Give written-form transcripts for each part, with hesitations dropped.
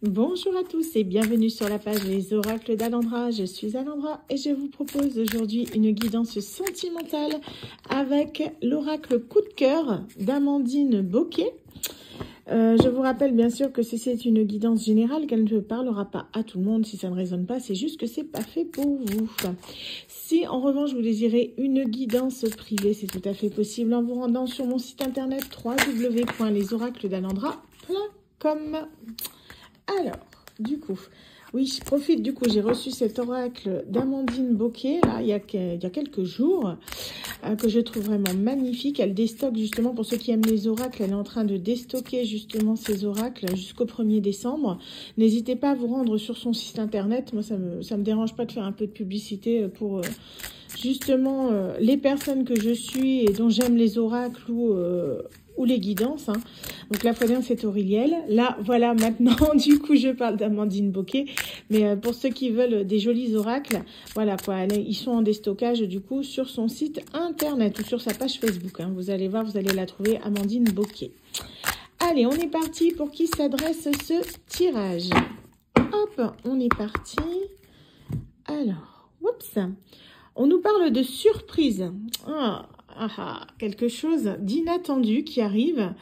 Bonjour à tous et bienvenue sur la page Les Oracles d'Alendra. Je suis Alendra et je vous propose aujourd'hui une guidance sentimentale avec l'oracle coup de cœur d'Amandine Bocquet. Je vous rappelle bien sûr que si c'est une guidance générale, qu'elle ne parlera pas à tout le monde. Si ça ne résonne pas, c'est juste que c'est pas fait pour vous. Si en revanche vous désirez une guidance privée, c'est tout à fait possible en vous rendant sur mon site internet www.lesoracledalendra.com. Alors, du coup, oui, je profite, du coup, j'ai reçu cet oracle d'Amandine Bocquet, là, il y a quelques jours, que je trouve vraiment magnifique. Elle déstocke, justement, pour ceux qui aiment les oracles, elle est en train de déstocker, justement, ces oracles jusqu'au 1er décembre. N'hésitez pas à vous rendre sur son site internet. Moi, ça me dérange pas de faire un peu de publicité pour... justement, les personnes que je suis et dont j'aime les oracles ou les guidances. Hein. Donc la fois dernière, c'est Auriliel. Là, voilà, maintenant, du coup, je parle d'Amandine Bocquet. Mais pour ceux qui veulent des jolis oracles, voilà quoi, ils sont en déstockage, du coup, sur son site internet ou sur sa page Facebook. Hein. Vous allez voir, vous allez la trouver, Amandine Bocquet. Allez, on est parti pour qui s'adresse ce tirage. Hop, on est parti. Alors, oups. On nous parle de surprise. Quelque chose d'inattendu qui arrive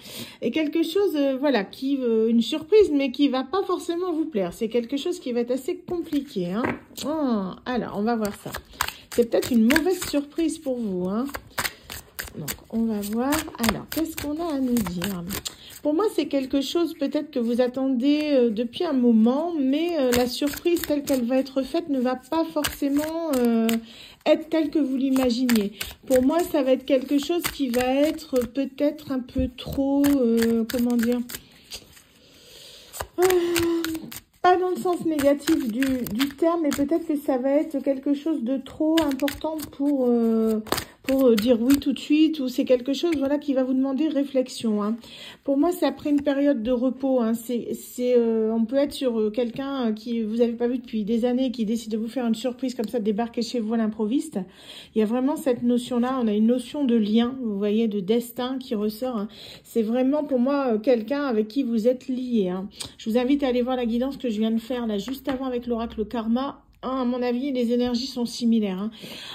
et quelque chose, voilà, une surprise, mais qui va pas forcément vous plaire. C'est quelque chose qui va être assez compliqué. Hein. Alors, on va voir ça. C'est peut-être une mauvaise surprise pour vous. Hein. Donc, on va voir. Alors, qu'est-ce qu'on a à nous dire ? Pour moi, c'est quelque chose peut-être que vous attendez depuis un moment, mais la surprise telle qu'elle va être faite ne va pas forcément être telle que vous l'imaginiez. Pour moi, ça va être quelque chose qui va être peut-être un peu trop, comment dire, pas dans le sens négatif du terme, mais peut-être que ça va être quelque chose de trop important pour dire oui tout de suite, ou c'est quelque chose, voilà, qui va vous demander réflexion. Hein. Pour moi, c'est après une période de repos. Hein. On peut être sur quelqu'un qui vous avez pas vu depuis des années, qui décide de vous faire une surprise comme ça, de débarquer chez vous à l'improviste. Il y a vraiment cette notion-là. On a une notion de lien, vous voyez, de destin qui ressort. Hein. C'est vraiment pour moi quelqu'un avec qui vous êtes lié. Hein. Je vous invite à aller voir la guidance que je viens de faire là juste avant avec l'oracle Karma. À mon avis, les énergies sont similaires. Hein.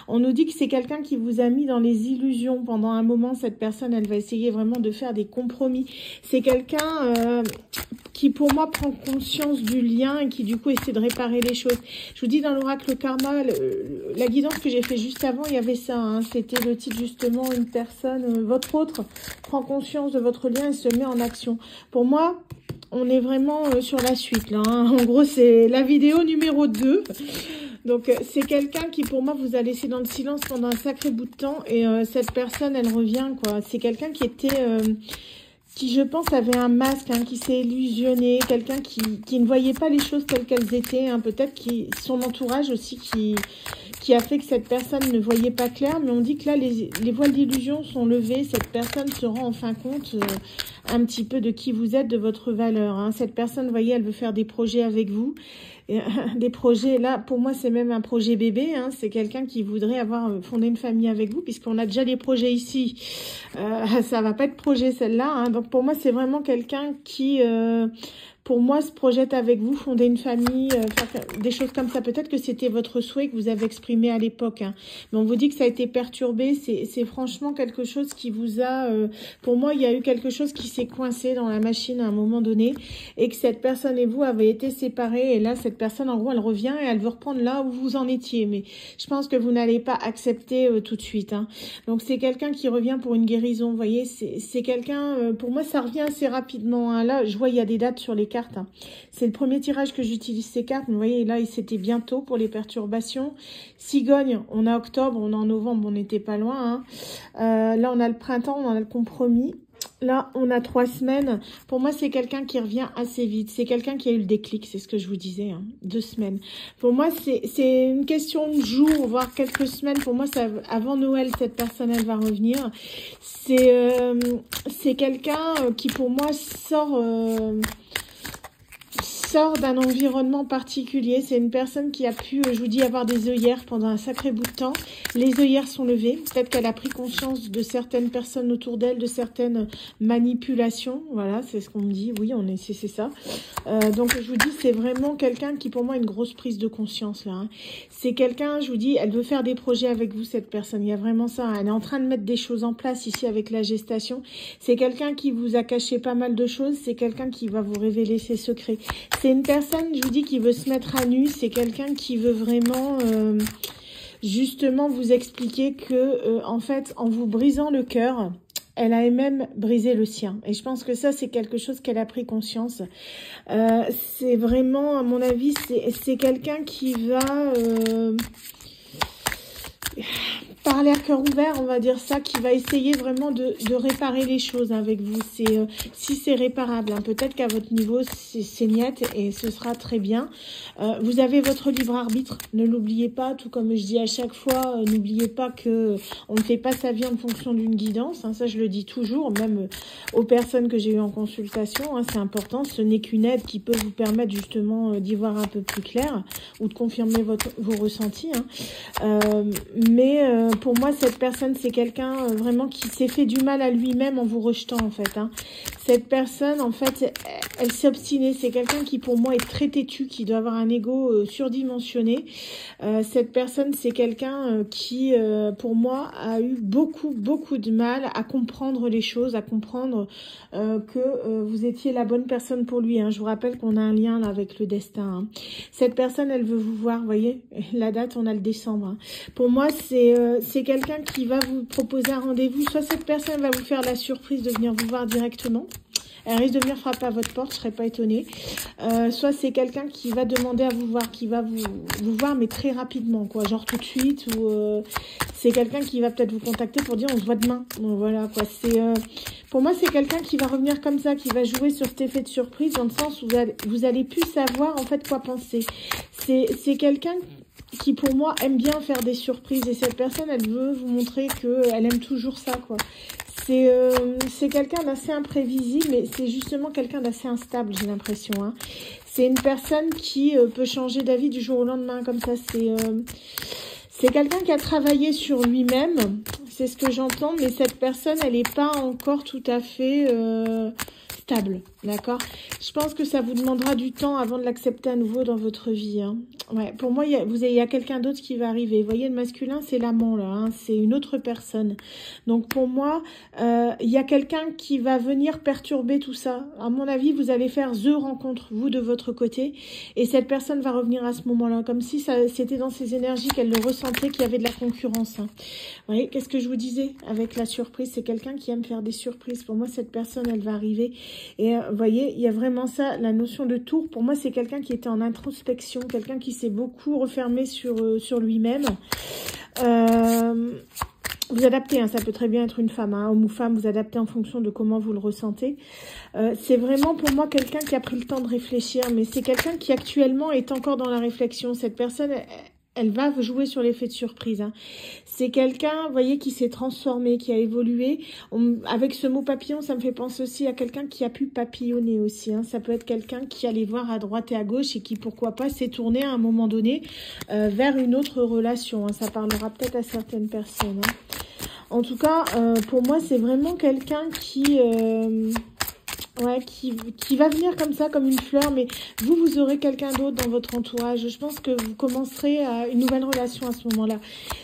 On nous dit que c'est quelqu'un qui vous a mis dans les illusions pendant un moment. Cette personne, elle va essayer vraiment de faire des compromis. C'est quelqu'un qui, pour moi, prend conscience du lien et qui, du coup, essaie de réparer les choses. Je vous dis, dans l'oracle Karma, la guidance que j'ai fait juste avant, il y avait ça. Hein. C'était le titre, justement, une personne, votre autre, prend conscience de votre lien et se met en action. Pour moi... on est vraiment sur la suite, là. Hein. En gros, c'est la vidéo numéro 2. Donc, c'est quelqu'un qui, pour moi, vous a laissé dans le silence pendant un sacré bout de temps. Et cette personne, elle revient, quoi. C'est quelqu'un qui était... qui, je pense, avait un masque, hein, qui s'est illusionné. Quelqu'un qui ne voyait pas les choses telles qu'elles étaient. Hein. Peut-être son entourage aussi qui a fait que cette personne ne voyait pas clair. Mais on dit que là, les voiles d'illusion sont levées. Cette personne se rend en fin compte... un petit peu de qui vous êtes, de votre valeur. Hein. Cette personne, vous voyez, elle veut faire des projets avec vous. Et, des projets, là, pour moi, c'est même un projet bébé. Hein. C'est quelqu'un qui voudrait fonder une famille avec vous, puisqu'on a déjà des projets ici. Ça va pas être projet, celle-là. Hein. Donc, pour moi, c'est vraiment quelqu'un qui... pour moi, se projette avec vous, fonder une famille, faire des choses comme ça. Peut-être que c'était votre souhait que vous avez exprimé à l'époque. Hein. Mais on vous dit que ça a été perturbé. C'est franchement quelque chose qui vous a... pour moi, il y a eu quelque chose qui s'est coincé dans la machine à un moment donné. Et que cette personne et vous avez été séparés. Et là, cette personne, en gros, elle revient et elle veut reprendre là où vous en étiez. Mais je pense que vous n'allez pas accepter tout de suite. Hein. Donc, c'est quelqu'un qui revient pour une guérison. Vous voyez, c'est quelqu'un... pour moi, ça revient assez rapidement. Hein. Là, je vois, il y a des dates sur les cartes. Hein. C'est le premier tirage que j'utilise ces cartes. Vous voyez, là, c'était bientôt pour les perturbations. Cigogne, on a octobre, on a en novembre, on n'était pas loin. Hein. Là, on a le printemps, on a le compromis. Là, on a 3 semaines. Pour moi, c'est quelqu'un qui revient assez vite. C'est quelqu'un qui a eu le déclic, c'est ce que je vous disais. Hein. 2 semaines. Pour moi, c'est une question de jours, voire quelques semaines. Pour moi, avant Noël, cette personne, elle va revenir. C'est quelqu'un qui, pour moi, sort sort d'un environnement particulier. C'est une personne qui a pu, je vous dis, avoir des œillères pendant un sacré bout de temps. Les œillères sont levées. Peut-être qu'elle a pris conscience de certaines personnes autour d'elle, de certaines manipulations. Voilà, c'est ce qu'on me dit. Oui, c'est ça. Donc, je vous dis, c'est vraiment quelqu'un qui, pour moi, a une grosse prise de conscience, là. Hein. C'est quelqu'un, je vous dis, elle veut faire des projets avec vous, cette personne. Il y a vraiment ça. Elle est en train de mettre des choses en place ici avec la gestation. C'est quelqu'un qui vous a caché pas mal de choses. C'est quelqu'un qui va vous révéler ses secrets. C'est une personne, je vous dis, qui veut se mettre à nu. C'est quelqu'un qui veut vraiment, justement, vous expliquer que, en fait, en vous brisant le cœur, elle a même brisé le sien. Et je pense que ça, c'est quelque chose qu'elle a pris conscience. C'est vraiment, à mon avis, c'est quelqu'un qui va... par l'air cœur ouvert, on va dire ça, qui va essayer vraiment de réparer les choses avec vous. C'est si c'est réparable, hein, peut-être qu'à votre niveau, c'est niette et ce sera très bien. Vous avez votre libre arbitre, ne l'oubliez pas, tout comme je dis à chaque fois, n'oubliez pas que on ne fait pas sa vie en fonction d'une guidance, hein, ça je le dis toujours, même aux personnes que j'ai eues en consultation, hein, c'est important, ce n'est qu'une aide qui peut vous permettre justement d'y voir un peu plus clair ou de confirmer vos ressentis. Hein. Mais pour moi, cette personne, c'est quelqu'un vraiment qui s'est fait du mal à lui-même en vous rejetant, en fait. Hein. Cette personne, en fait, elle s'est obstinée. C'est quelqu'un qui, pour moi, est très têtu, qui doit avoir un ego surdimensionné. Cette personne, c'est quelqu'un qui, pour moi, a eu beaucoup de mal à comprendre les choses, à comprendre que vous étiez la bonne personne pour lui. Hein. Je vous rappelle qu'on a un lien là avec le destin. Hein. Cette personne, elle veut vous voir, vous voyez, la date, on a le décembre. Hein. Pour moi, c'est quelqu'un qui va vous proposer un rendez-vous. Soit cette personne va vous faire la surprise de venir vous voir directement. Elle risque de venir frapper à votre porte, je ne serais pas étonnée. Soit c'est quelqu'un qui va demander à vous voir, qui va vous voir, mais très rapidement, quoi. Genre tout de suite. Ou c'est quelqu'un qui va peut-être vous contacter pour dire on se voit demain. Donc voilà, quoi. Pour moi, c'est quelqu'un qui va revenir comme ça, qui va jouer sur cet effet de surprise, dans le sens où vous allez plus savoir en fait quoi penser. C'est quelqu'un qui pour moi aime bien faire des surprises, et cette personne, elle veut vous montrer qu'elle aime toujours ça, quoi. C'est quelqu'un d'assez imprévisible, mais c'est justement quelqu'un d'assez instable, j'ai l'impression. Hein. C'est une personne qui peut changer d'avis du jour au lendemain, comme ça. C'est quelqu'un qui a travaillé sur lui-même, c'est ce que j'entends, mais cette personne, elle n'est pas encore tout à fait stable, d'accord? Je pense que ça vous demandera du temps avant de l'accepter à nouveau dans votre vie. Hein. Ouais, pour moi, il y a quelqu'un d'autre qui va arriver. Vous voyez, le masculin, c'est l'amant, là. Hein, c'est une autre personne. Donc, pour moi, il y a quelqu'un qui va venir perturber tout ça. À mon avis, vous allez faire the rencontre, vous, de votre côté. Et cette personne va revenir à ce moment-là, comme si c'était dans ses énergies qu'elle le ressentait, qu'il y avait de la concurrence. Hein. Vous voyez, qu'est-ce que je vous disais avec la surprise? C'est quelqu'un qui aime faire des surprises. Pour moi, cette personne, elle va arriver. Et vous voyez, il y a vraiment ça, la notion de tour. Pour moi, c'est quelqu'un qui était en introspection, quelqu'un qui s'est beaucoup refermé sur lui-même. Vous adaptez, hein, ça peut très bien être une femme, hein, homme ou femme, vous adaptez en fonction de comment vous le ressentez. C'est vraiment pour moi quelqu'un qui a pris le temps de réfléchir, mais c'est quelqu'un qui actuellement est encore dans la réflexion. Cette personne, elle va jouer sur l'effet de surprise. Hein. C'est quelqu'un, vous voyez, qui s'est transformé, qui a évolué. Avec ce mot papillon, ça me fait penser aussi à quelqu'un qui a pu papillonner aussi. Hein. Ça peut être quelqu'un qui allait voir à droite et à gauche et qui, pourquoi pas, s'est tourné à un moment donné vers une autre relation. Hein. Ça parlera peut-être à certaines personnes. Hein. En tout cas, pour moi, c'est vraiment quelqu'un qui... ouais, qui va venir comme ça, comme une fleur, mais vous aurez quelqu'un d'autre dans votre entourage. Je pense que vous commencerez une nouvelle relation à ce moment-là.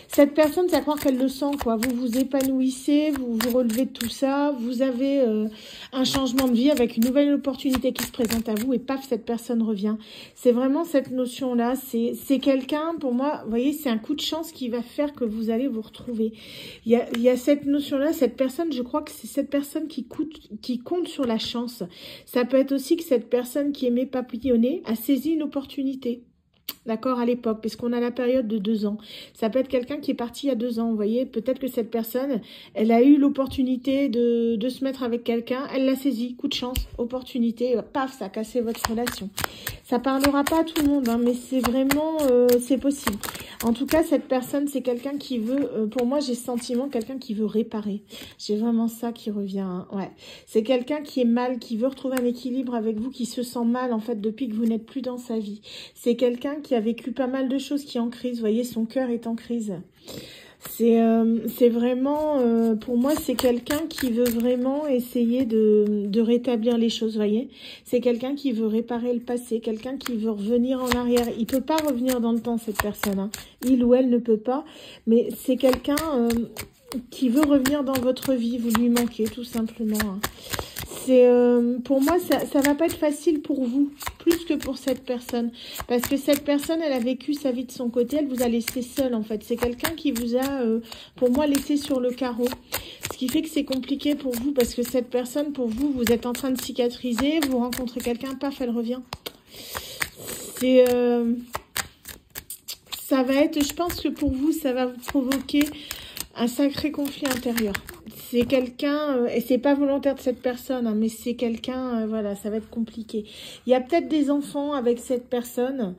Cette personne, c'est à croire qu'elle le sent, quoi. Vous vous épanouissez, vous vous relevez de tout ça, vous avez un changement de vie avec une nouvelle opportunité qui se présente à vous, et paf, cette personne revient. C'est vraiment cette notion-là. C'est quelqu'un, pour moi, vous voyez, c'est un coup de chance qui va faire que vous allez vous retrouver. Il y a cette notion-là, cette personne, je crois que c'est cette personne qui compte sur la chance. Ça peut être aussi que cette personne qui aimait papillonner a saisi une opportunité. d'accord, à l'époque, parce qu'on a la période de 2 ans. Ça peut être quelqu'un qui est parti il y a 2 ans, vous voyez. Peut-être que cette personne, elle a eu l'opportunité de se mettre avec quelqu'un, elle l'a saisi, coup de chance, opportunité, paf, ça a cassé votre relation. Ça parlera pas à tout le monde, hein, mais c'est vraiment, c'est possible. En tout cas, cette personne, c'est quelqu'un qui veut, pour moi, j'ai ce sentiment, quelqu'un qui veut réparer. J'ai vraiment ça qui revient, hein, ouais. C'est quelqu'un qui est mal, qui veut retrouver un équilibre avec vous, qui se sent mal, en fait, depuis que vous n'êtes plus dans sa vie. C'est quelqu'un qui a vécu pas mal de choses, qui est en crise. Vous voyez, son cœur est en crise. C'est vraiment, pour moi, c'est quelqu'un qui veut vraiment essayer de rétablir les choses, vous voyez. C'est quelqu'un qui veut réparer le passé, quelqu'un qui veut revenir en arrière. Il peut pas revenir dans le temps, cette personne, hein. Il ou elle ne peut pas, mais c'est quelqu'un qui veut revenir dans votre vie. Vous lui manquez, tout simplement, hein. Pour moi, ça va pas être facile pour vous, plus que pour cette personne. Parce que cette personne, elle a vécu sa vie de son côté, elle vous a laissé seule, en fait. C'est quelqu'un qui vous a, pour moi, laissé sur le carreau. Ce qui fait que c'est compliqué pour vous, parce que cette personne, pour vous, vous êtes en train de cicatriser, vous rencontrez quelqu'un, paf, elle revient. Ça va être, je pense que pour vous, ça va vous provoquer un sacré conflit intérieur. C'est quelqu'un, et c'est pas volontaire de cette personne, hein, mais c'est quelqu'un, voilà, ça va être compliqué. Il y a peut-être des enfants avec cette personne.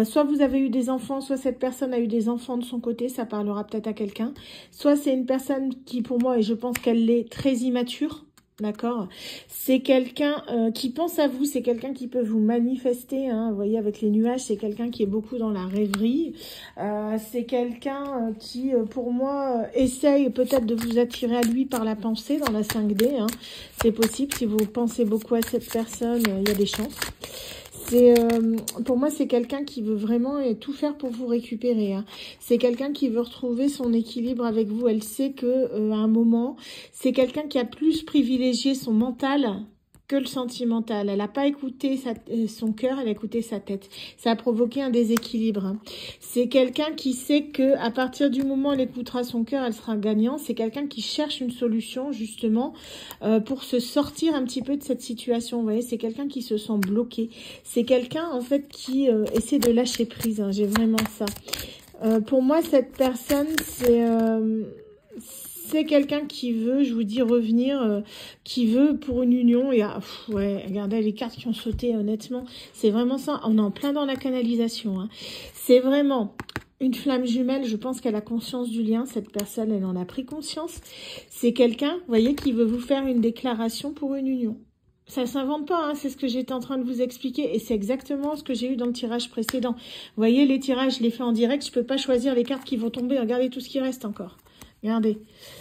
Soit vous avez eu des enfants, soit cette personne a eu des enfants de son côté, ça parlera peut-être à quelqu'un. Soit c'est une personne qui, pour moi, et je pense qu'elle est très immature. D'accord, c'est quelqu'un qui pense à vous, c'est quelqu'un qui peut vous manifester, hein, vous voyez avec les nuages, c'est quelqu'un qui est beaucoup dans la rêverie, c'est quelqu'un qui, pour moi, essaye peut-être de vous attirer à lui par la pensée dans la 5D, hein. C'est possible, si vous pensez beaucoup à cette personne, il y a des chances. Pour moi, c'est quelqu'un qui veut vraiment tout faire pour vous récupérer, hein. C'est quelqu'un qui veut retrouver son équilibre avec vous. Elle sait que à un moment, c'est quelqu'un qui a plus privilégié son mental que le sentimental. Elle n'a pas écouté son cœur, elle a écouté sa tête. Ça a provoqué un déséquilibre, hein. C'est quelqu'un qui sait que à partir du moment où elle écoutera son cœur, elle sera gagnant. C'est quelqu'un qui cherche une solution justement pour se sortir un petit peu de cette situation. Vous voyez, c'est quelqu'un qui se sent bloqué. C'est quelqu'un en fait qui essaie de lâcher prise, hein. J'ai vraiment ça. Pour moi, cette personne, c'est quelqu'un qui veut, je vous dis, revenir, qui veut pour une union. Et ouais, regardez les cartes qui ont sauté, honnêtement. C'est vraiment ça. On est en plein dans la canalisation, hein. C'est vraiment une flamme jumelle. Je pense qu'elle a conscience du lien. Cette personne, elle en a pris conscience. C'est quelqu'un, vous voyez, qui veut vous faire une déclaration pour une union. Ça s'invente pas, hein, c'est ce que j'étais en train de vous expliquer. Et c'est exactement ce que j'ai eu dans le tirage précédent. Vous voyez, les tirages, je les fais en direct. Je peux pas choisir les cartes qui vont tomber. Regardez tout ce qui reste encore. Regardez,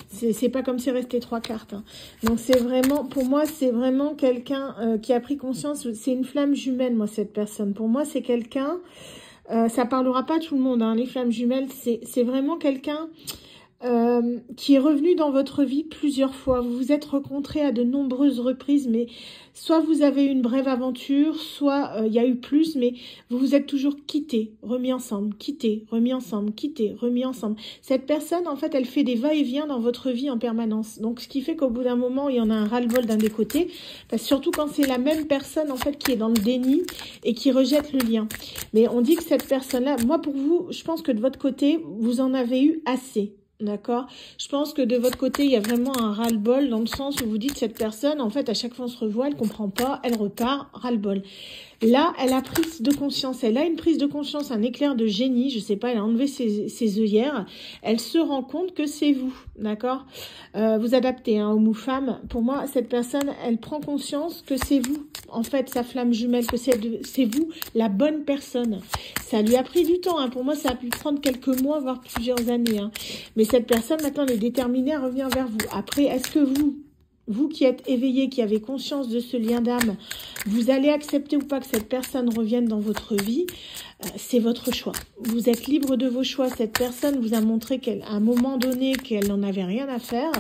c'est pas comme si restait 3 cartes, hein. Donc c'est vraiment, pour moi, c'est vraiment quelqu'un qui a pris conscience. C'est une flamme jumelle, moi, cette personne. Pour moi, c'est quelqu'un, ça parlera pas à tout le monde, hein, les flammes jumelles. C'est vraiment quelqu'un qui est revenu dans votre vie plusieurs fois. Vous vous êtes rencontrés à de nombreuses reprises, mais soit vous avez eu une brève aventure, soit il y a eu plus, mais vous vous êtes toujours quittés, remis ensemble, quittés, remis ensemble, quittés, remis ensemble. Cette personne, en fait, elle fait des va-et-vient dans votre vie en permanence. Donc, ce qui fait qu'au bout d'un moment, il y en a un ras-le-bol d'un des côtés, parce que surtout quand c'est la même personne, en fait, qui est dans le déni et qui rejette le lien. Mais on dit que cette personne-là, moi, pour vous, je pense que de votre côté, vous en avez eu assez. D'accord. Je pense que de votre côté, il y a vraiment un ras-le-bol dans le sens où vous dites cette personne, en fait, à chaque fois on se revoit, elle comprend pas, elle repart, ras-le-bol. Là, elle a prise de conscience, elle a une prise de conscience, un éclair de génie, je sais pas, elle a enlevé ses œillères, elle se rend compte que c'est vous, d'accord. Vous adaptez, hein, homme ou femme. Pour moi, cette personne, elle prend conscience que c'est vous, en fait, sa flamme jumelle, que c'est vous, la bonne personne. Ça lui a pris du temps, hein. Pour moi, ça a pu prendre quelques mois, voire plusieurs années, hein. Mais cette personne, maintenant, elle est déterminée à revenir vers vous. Après, est-ce que vous qui êtes éveillé, qui avez conscience de ce lien d'âme, vous allez accepter ou pas que cette personne revienne dans votre vie? C'est votre choix. Vous êtes libre de vos choix. Cette personne vous a montré qu'à un moment donné, qu'elle n'en avait rien à faire.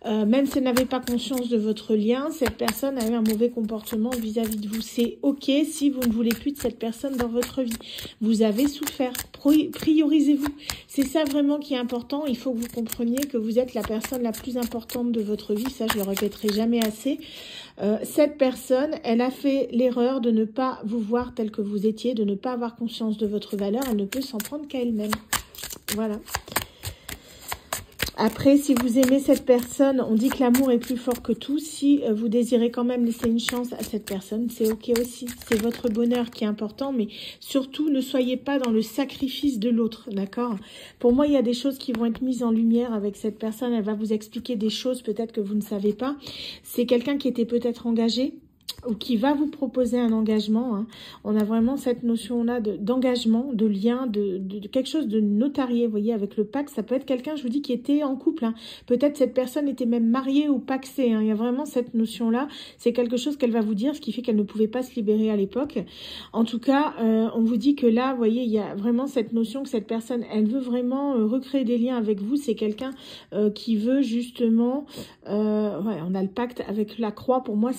Même si elle n'avait pas conscience de votre lien, cette personne a eu un mauvais comportement vis-à-vis de vous. C'est ok si vous ne voulez plus de cette personne dans votre vie. Vous avez souffert. Priorisez-vous. C'est ça vraiment qui est important. Il faut que vous compreniez que vous êtes la personne la plus importante de votre vie. Ça, je le répéterai jamais assez. cette personne, elle a fait l'erreur de ne pas vous voir tel que vous étiez, de ne pas avoir conscience de votre valeur. Elle ne peut s'en prendre qu'à elle-même. Voilà. Après, si vous aimez cette personne, on dit que l'amour est plus fort que tout. Si vous désirez quand même laisser une chance à cette personne, c'est ok aussi. C'est votre bonheur qui est important, mais surtout, ne soyez pas dans le sacrifice de l'autre, d'accord? Pour moi, il y a des choses qui vont être mises en lumière avec cette personne. Elle va vous expliquer des choses peut-être que vous ne savez pas. C'est quelqu'un qui était peut-être engagé, ou qui va vous proposer un engagement. Hein. On a vraiment cette notion-là d'engagement, de lien, de quelque chose de notarié, vous voyez, avec le pacte. Ça peut être quelqu'un, je vous dis, qui était en couple. Hein. Peut-être cette personne était même mariée ou paxée. Hein. Il y a vraiment cette notion-là. C'est quelque chose qu'elle va vous dire, ce qui fait qu'elle ne pouvait pas se libérer à l'époque. En tout cas, on vous dit que là, vous voyez, il y a vraiment cette notion que cette personne, elle veut vraiment recréer des liens avec vous. C'est quelqu'un qui veut justement... ouais, on a le pacte avec la croix. Pour moi,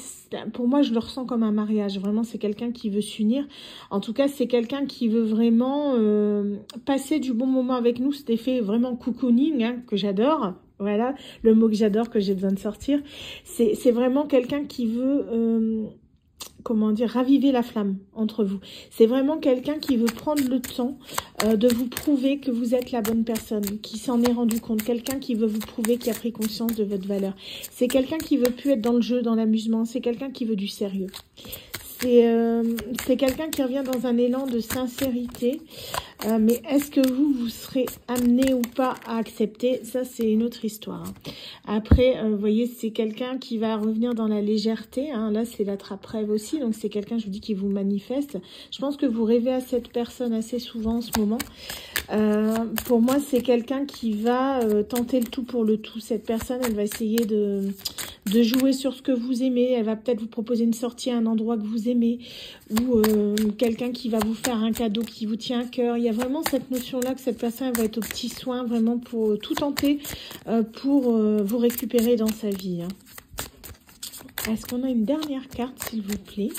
je le ressens comme un mariage. Vraiment, c'est quelqu'un qui veut s'unir. En tout cas, c'est quelqu'un qui veut vraiment passer du bon moment avec nous. Cet effet vraiment cocooning, hein, que j'adore. Voilà, le mot que j'adore, que j'ai besoin de sortir. C'est vraiment quelqu'un qui veut... comment dire, raviver la flamme entre vous. C'est vraiment quelqu'un qui veut prendre le temps de vous prouver que vous êtes la bonne personne, qui s'en est rendu compte. Quelqu'un qui veut vous prouver, qui a pris conscience de votre valeur. C'est quelqu'un qui veut plus être dans le jeu, dans l'amusement. C'est quelqu'un qui veut du sérieux. C'est quelqu'un qui revient dans un élan de sincérité. Mais est-ce que vous serez amené ou pas à accepter? Ça, c'est une autre histoire. Hein. Après, vous voyez, c'est quelqu'un qui va revenir dans la légèreté. Hein. Là, c'est la trappe-rêve aussi. Donc, c'est quelqu'un, je vous dis, qui vous manifeste. Je pense que vous rêvez à cette personne assez souvent en ce moment. Pour moi, c'est quelqu'un qui va tenter le tout pour le tout. Cette personne, elle va essayer de jouer sur ce que vous aimez. Elle va peut-être vous proposer une sortie à un endroit que vous aimez. Ou quelqu'un qui va vous faire un cadeau qui vous tient à cœur. Il y a vraiment cette notion-là que cette personne elle va être aux petits soins, vraiment pour tout tenter pour vous récupérer dans sa vie. Hein. Est-ce qu'on a une dernière carte, s'il vous plaît?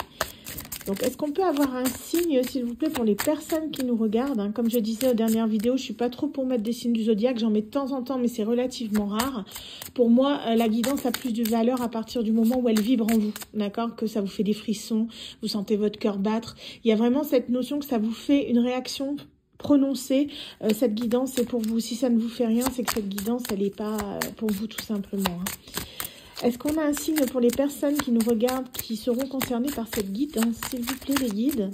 Donc, est-ce qu'on peut avoir un signe, s'il vous plaît, pour les personnes qui nous regardent, hein. Comme je disais aux dernières vidéos, je suis pas trop pour mettre des signes du zodiaque. J'en mets de temps en temps, mais c'est relativement rare. Pour moi, la guidance a plus de valeur à partir du moment où elle vibre en vous. D'accord? Que ça vous fait des frissons, vous sentez votre cœur battre. Il y a vraiment cette notion que ça vous fait une réaction prononcée. Cette guidance, c'est pour vous. Si ça ne vous fait rien, c'est que cette guidance, elle n'est pas pour vous, tout simplement. Hein. Est-ce qu'on a un signe pour les personnes qui nous regardent, qui seront concernées par cette guidance? S'il vous plaît, les guides.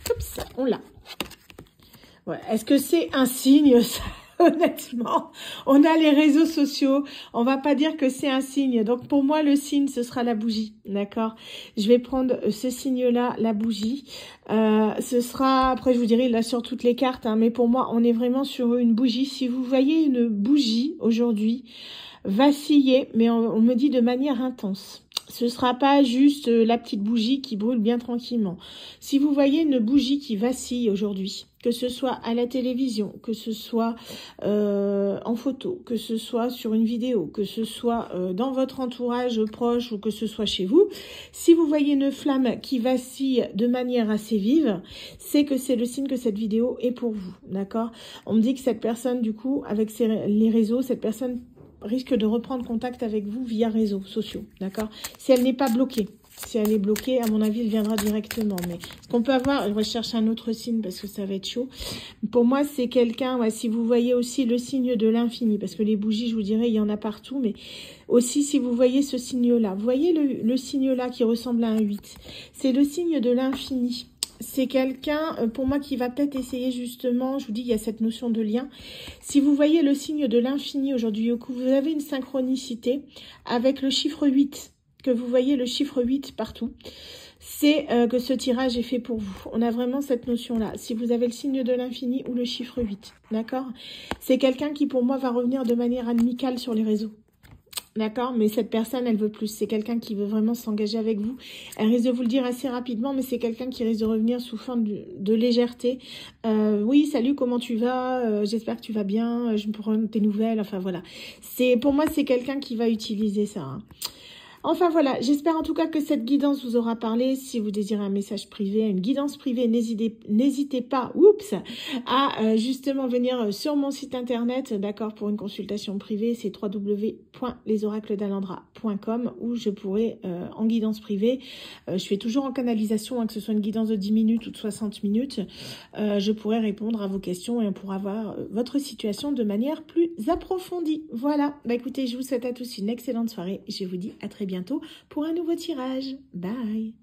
Oups, on l'a. Ouais. Est-ce que c'est un signe, ça? Honnêtement, on a les réseaux sociaux, on va pas dire que c'est un signe. Donc pour moi, le signe, ce sera la bougie, d'accord? Je vais prendre ce signe-là, la bougie. Ce sera, après je vous dirai, là sur toutes les cartes, hein, mais pour moi, on est vraiment sur une bougie. Si vous voyez une bougie aujourd'hui, vaciller, mais on me dit de manière intense. Ce sera pas juste la petite bougie qui brûle bien tranquillement. Si vous voyez une bougie qui vacille aujourd'hui, que ce soit à la télévision, que ce soit en photo, que ce soit sur une vidéo, que ce soit dans votre entourage proche ou que ce soit chez vous, si vous voyez une flamme qui vacille de manière assez vive, c'est que c'est le signe que cette vidéo est pour vous, d'accord? On me dit que cette personne, du coup, avec les réseaux, cette personne risque de reprendre contact avec vous via réseaux sociaux, d'accord? Si elle n'est pas bloquée. Si elle est bloquée, à mon avis, elle viendra directement. Mais ce qu'on peut avoir, je vais chercher un autre signe parce que ça va être chaud. Pour moi, c'est quelqu'un, ouais, si vous voyez aussi le signe de l'infini, parce que les bougies, je vous dirais, il y en a partout, mais aussi si vous voyez ce signe-là, vous voyez le signe-là qui ressemble à un 8, c'est le signe de l'infini. C'est quelqu'un, pour moi, qui va peut-être essayer justement, je vous dis, il y a cette notion de lien. Si vous voyez le signe de l'infini aujourd'hui, au coup, vous avez une synchronicité avec le chiffre 8, que vous voyez le chiffre 8 partout, c'est que ce tirage est fait pour vous. On a vraiment cette notion-là. Si vous avez le signe de l'infini ou le chiffre 8, d'accord? C'est quelqu'un qui, pour moi, va revenir de manière amicale sur les réseaux. D'accord, mais cette personne, elle veut plus. C'est quelqu'un qui veut vraiment s'engager avec vous. Elle risque de vous le dire assez rapidement, mais c'est quelqu'un qui risque de revenir sous forme de légèreté. Oui, salut, comment tu vas? J'espère que tu vas bien. Je me prends tes nouvelles. Enfin, voilà. Pour moi, c'est quelqu'un qui va utiliser ça. Hein. Enfin voilà, j'espère en tout cas que cette guidance vous aura parlé. Si vous désirez un message privé, une guidance privée, n'hésitez pas, oups, à justement venir sur mon site internet, d'accord, pour une consultation privée, c'est www.lesoracledalendra.com où je pourrai, en guidance privée, je fais toujours en canalisation, hein, que ce soit une guidance de 10 minutes ou de 60 minutes, je pourrai répondre à vos questions et on pourra voir votre situation de manière plus approfondie. Voilà, bah écoutez, je vous souhaite à tous une excellente soirée. Je vous dis à très bientôt pour un nouveau tirage. Bye.